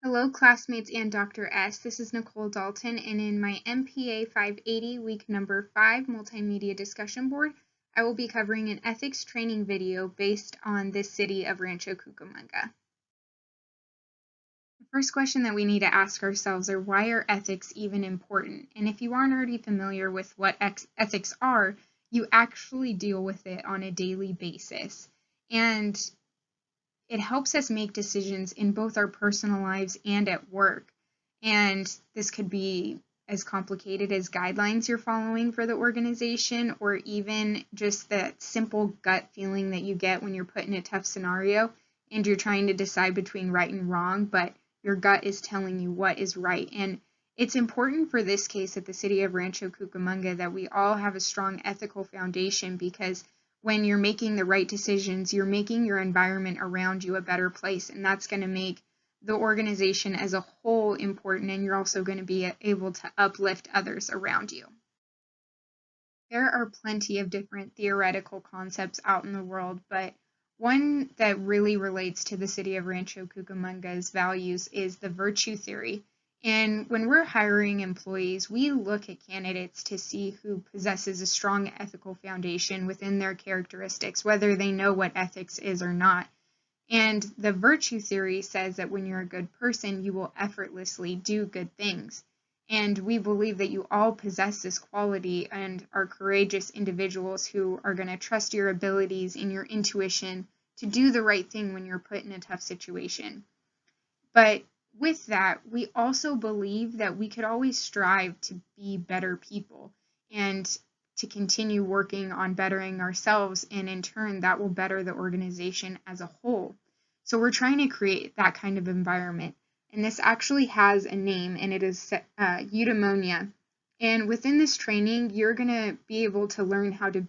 Hello, classmates and Dr. S. This is Nicole Dalton, and in my MPA580 week number 5 multimedia discussion board, I will be covering an ethics training video based on this city of Rancho Cucamonga. The first question that we need to ask ourselves are, why are ethics even important? And if you aren't already familiar with what ethics are, you actually deal with it on a daily basis. And it helps us make decisions in both our personal lives and at work. And this could be as complicated as guidelines you're following for the organization, or even just that simple gut feeling that you get when you're put in a tough scenario and you're trying to decide between right and wrong, but your gut is telling you what is right. And it's important for this case at the city of Rancho Cucamonga that we all have a strong ethical foundation, because when you're making the right decisions, you're making your environment around you a better place, and that's going to make the organization as a whole important, and you're also going to be able to uplift others around you. There are plenty of different theoretical concepts out in the world, but one that really relates to the city of Rancho Cucamonga's values is the virtue theory. And when we're hiring employees, we look at candidates to see who possesses a strong ethical foundation within their characteristics, whether they know what ethics is or not. And the virtue theory says that when you're a good person, you will effortlessly do good things. And we believe that you all possess this quality and are courageous individuals who are going to trust your abilities and your intuition to do the right thing when you're put in a tough situation. But with that, we also believe that we could always strive to be better people and to continue working on bettering ourselves, and in turn that will better the organization as a whole. So we're trying to create that kind of environment, and this actually has a name, and it is eudaimonia. And within this training, you're going to be able to learn how to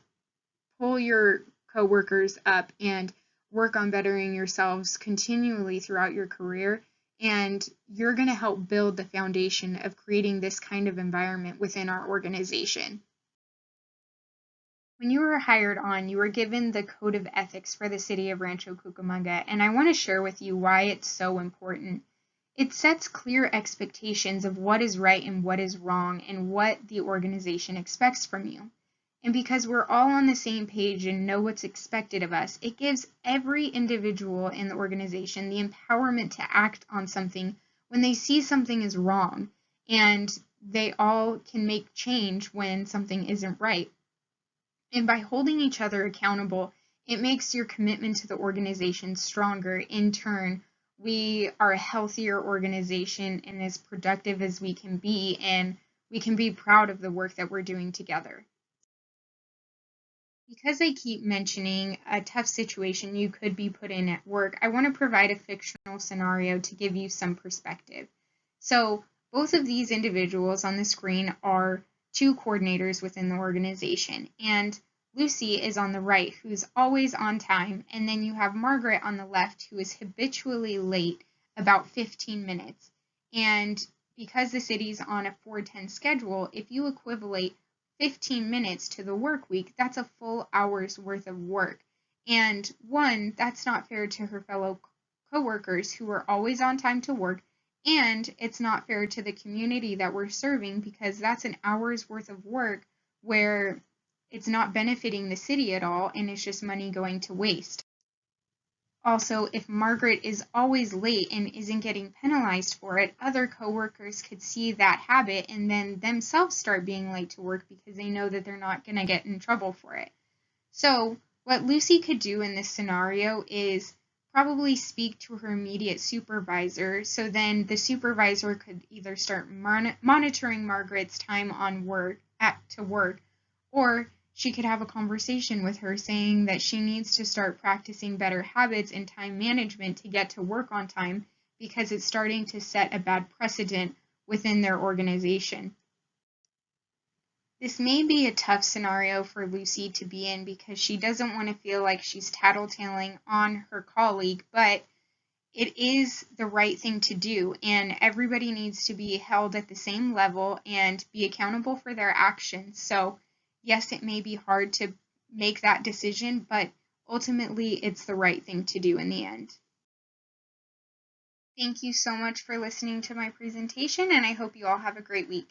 pull your coworkers up and work on bettering yourselves continually throughout your career, and you're going to help build the foundation of creating this kind of environment within our organization. When you were hired on, you were given the Code of Ethics for the city of Rancho Cucamonga, and I want to share with you why it's so important. It sets clear expectations of what is right and what is wrong and what the organization expects from you. And because we're all on the same page and know what's expected of us, it gives every individual in the organization the empowerment to act on something when they see something is wrong, and they all can make change when something isn't right. And by holding each other accountable, it makes your commitment to the organization stronger. In turn, we are a healthier organization and as productive as we can be, and we can be proud of the work that we're doing together. Because I keep mentioning a tough situation you could be put in at work, I want to provide a fictional scenario to give you some perspective. So both of these individuals on the screen are two coordinators within the organization, and Lucy is on the right, who's always on time, and then you have Margaret on the left, who is habitually late about 15 minutes. And because the city's on a 4-10 schedule, if you equivalate 15 minutes to the work week, that's a full hour's worth of work. And one, that's not fair to her fellow coworkers who are always on time to work, and it's not fair to the community that we're serving, because that's an hour's worth of work where it's not benefiting the city at all, and it's just money going to waste. Also, if Margaret is always late and isn't getting penalized for it, other coworkers could see that habit and then themselves start being late to work because they know that they're not going to get in trouble for it. So what Lucy could do in this scenario is probably speak to her immediate supervisor, so then the supervisor could either start monitoring Margaret's time on work, or she could have a conversation with her saying that she needs to start practicing better habits and time management to get to work on time, because it's starting to set a bad precedent within their organization. This may be a tough scenario for Lucy to be in because she doesn't want to feel like she's tattletaling on her colleague, but it is the right thing to do, and everybody needs to be held at the same level and be accountable for their actions. So yes, it may be hard to make that decision, but ultimately it's the right thing to do in the end. Thank you so much for listening to my presentation, and I hope you all have a great week.